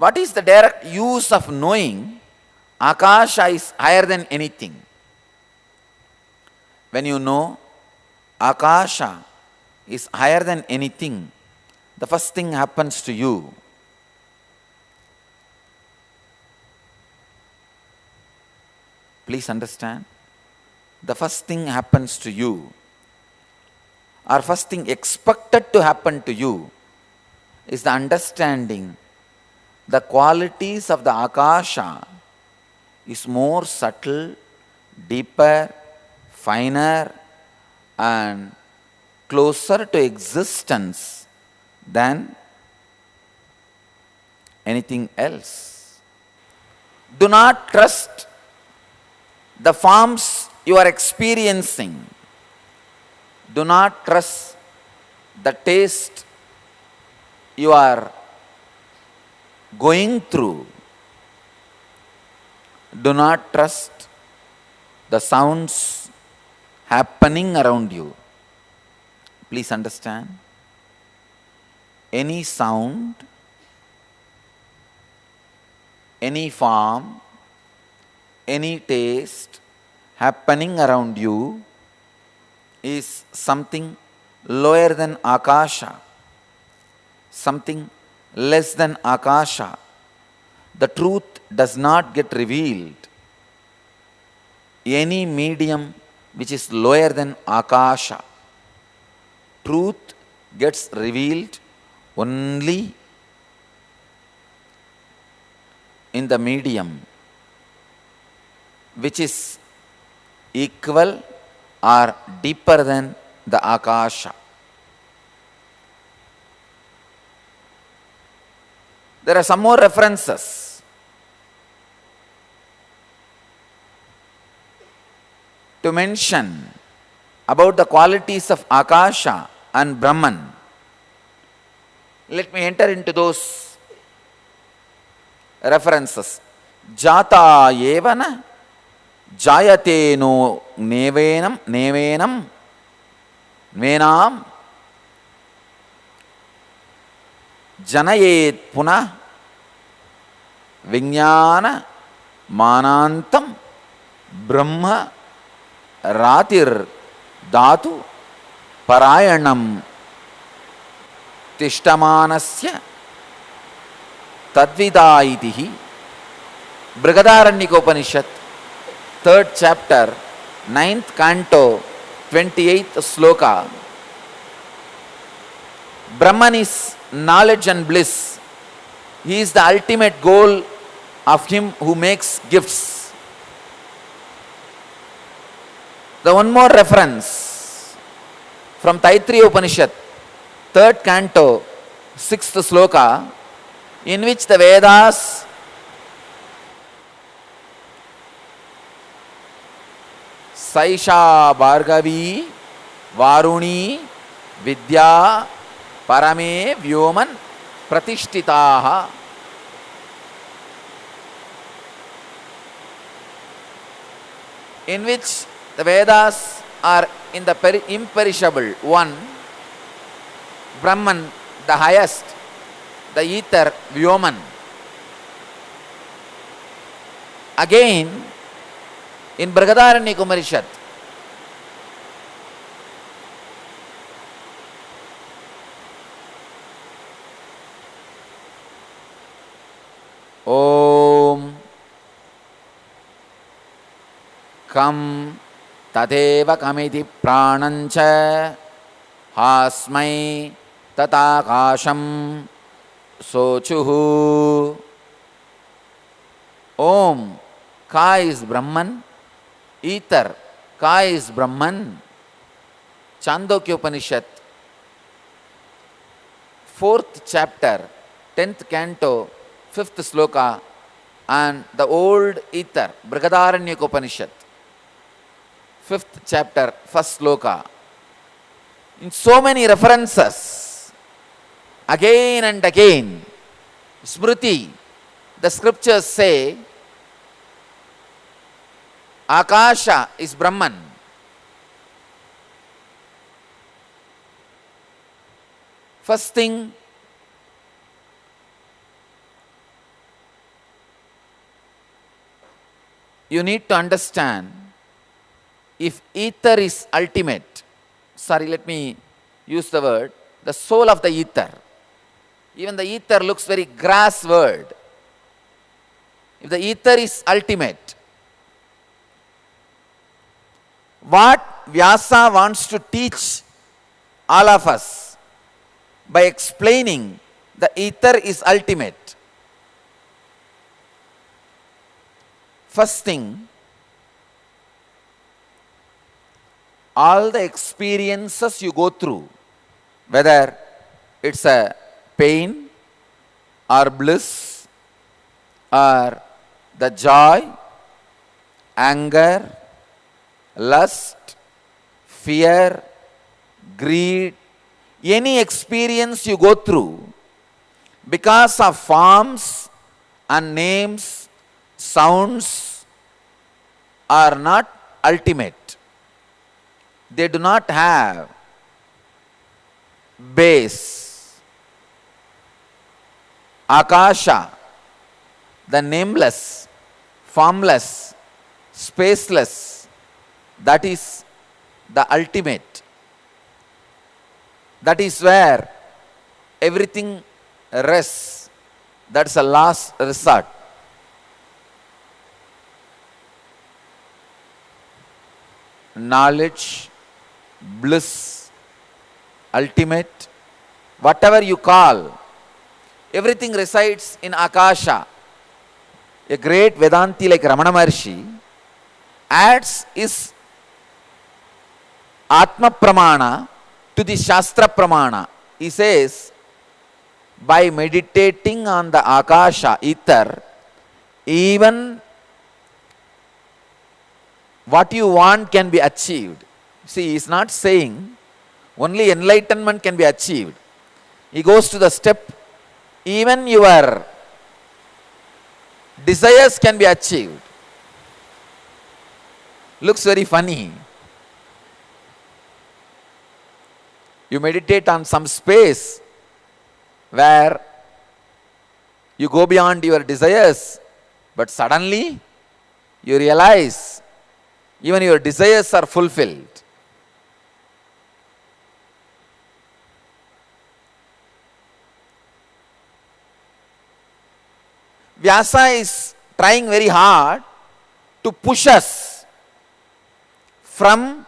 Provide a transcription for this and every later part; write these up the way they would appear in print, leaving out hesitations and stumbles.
What is the direct use of knowing Akasha is higher than anything? When you know Akasha is higher than anything, the first thing happens to you. Please understand. The first thing happens to you, or first thing expected to happen to you, is the understanding the qualities of the Akasha is more subtle, deeper, finer, and closer to existence than anything else. Do not trust the forms you are experiencing. Do not trust the taste you are going through. Do not trust the sounds happening around you. Please understand. Any sound, any form, any taste happening around you is something lower than Akasha, something less than Akasha. The truth does not get revealed. Any medium which is lower than Akasha, truth gets revealed only in the medium which is equal or deeper than the Akasha. There are some more references to mention about the qualities of Akasha and Brahman. Let me enter into those references. Jata yevana jayate no nevenam venam janayet punah vijnana manantam brahma ratir dhatu parayanam tishtamanasya tadvida itihi. Brihadaranyaka 3rd chapter, 9th canto, 28th sloka. Brahman is knowledge and bliss. He is the ultimate goal of him who makes gifts. The one more reference from Taittiriya Upanishad, 3rd canto, 6th sloka, in which the Vedas Saisha Bhargavi Varuni Vidya Parame Vyoman Pratishtitaha. In which the Vedas are in the imperishable one, Brahman, the highest, the ether, Vyoman. Again, in Brihadaranyaka, Om Kam Tadeva Kamiti Pranancha Hasmai Tatakasham Sochuhu. Om, Ka is Brahman, ether, Ka is Brahman. Chandogya Upanishad, 4th chapter, 10th canto, 5th sloka, and the old ether, Brihadaranyaka Upanishad, 5th chapter, 1st sloka. In so many references, again and again, Smriti, the scriptures say, Akasha is Brahman. First thing, you need to understand, if ether is ultimate, sorry, let me use the word, the soul of the ether. Even the ether looks very grass word. If the ether is ultimate, what Vyasa wants to teach all of us by explaining the ether is ultimate. First thing, all the experiences you go through, whether it's a pain or bliss or the joy, anger, lust, fear, greed, any experience you go through, because of forms and names, sounds, are not ultimate. They do not have base. Akasha, the nameless, formless, spaceless, that is the ultimate. That is where everything rests. That's the last resort. Knowledge, bliss, ultimate, whatever you call, everything resides in Akasha. A great Vedanti like Ramana Maharshi adds his Atma Pramana to the Shastra Pramana. He says, by meditating on the Akasha, ether, even what you want can be achieved. See, he is not saying only enlightenment can be achieved. He goes to the step, even your desires can be achieved. Looks very funny. You meditate on some space where you go beyond your desires, but suddenly you realize even your desires are fulfilled. Vyasa is trying very hard to push us from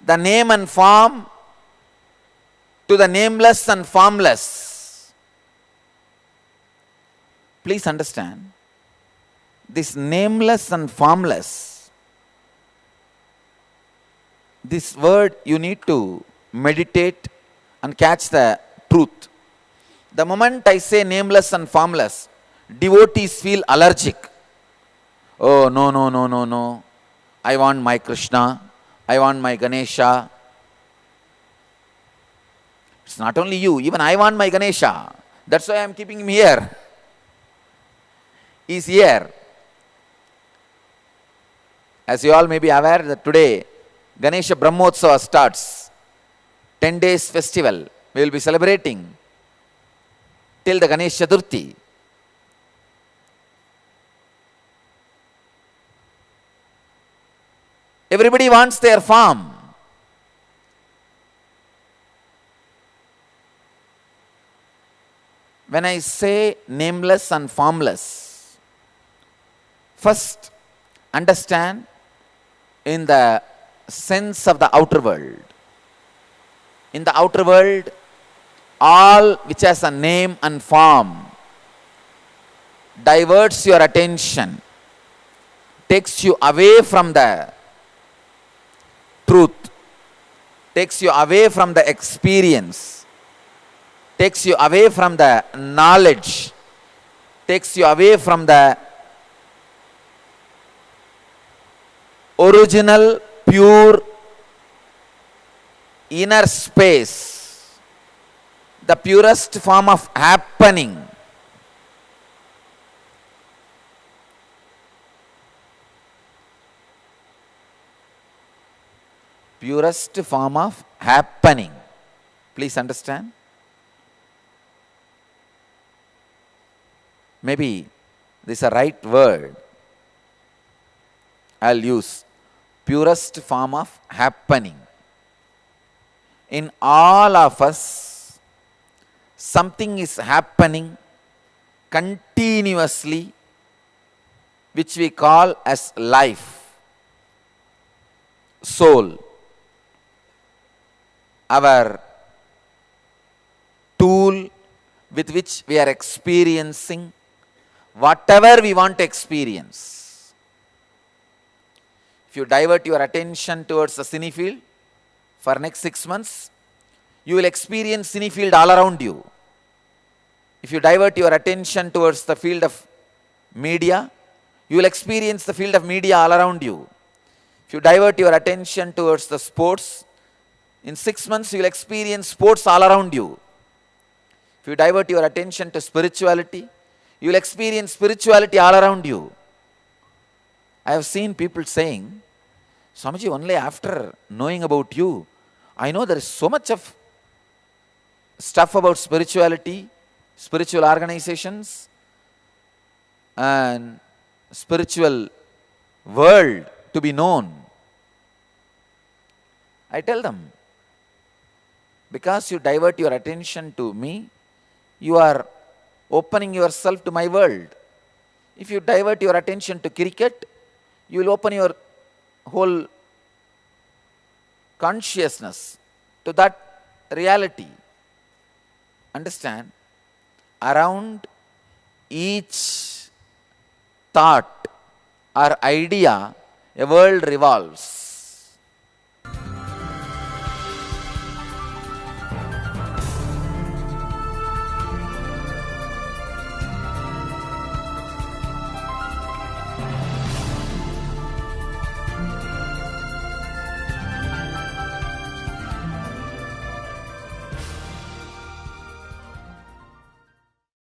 the name and form to the nameless and formless. Please understand, this nameless and formless, this word you need to meditate and catch the truth. The moment I say nameless and formless, devotees feel allergic. Oh, no. I want my Krishna. I want my Ganesha. It's not only you, even I want my Ganesha. That's why I am keeping him here. He is here. As you all may be aware that today, Ganesha Brahmotsava starts. 10 days festival. We will be celebrating till the Ganesh Chaturthi. Everybody wants their form. When I say nameless and formless, first understand in the sense of the outer world. In the outer world, all which has a name and form diverts your attention, takes you away from the truth, takes you away from the experience, takes you away from the knowledge, takes you away from the original, pure, inner space, the purest form of happening. Purest form of happening. Please understand. Maybe this is a right word. I'll use purest form of happening. In all of us, something is happening continuously, which we call as life, soul, our tool with which we are experiencing whatever we want to experience. If you divert your attention towards the cine field for next 6 months, you will experience cine field all around you. If you divert your attention towards the field of media, you will experience the field of media all around you. If you divert your attention towards the sports, in 6 months you will experience sports all around you. If you divert your attention to spirituality, you will experience spirituality all around you. I have seen people saying, Swamiji, only after knowing about you, I know there is so much of stuff about spirituality, spiritual organizations, and spiritual world to be known. I tell them, because you divert your attention to me, you are opening yourself to my world. If you divert your attention to cricket, you will open your whole consciousness to that reality. Understand? Around each thought or idea, a world revolves.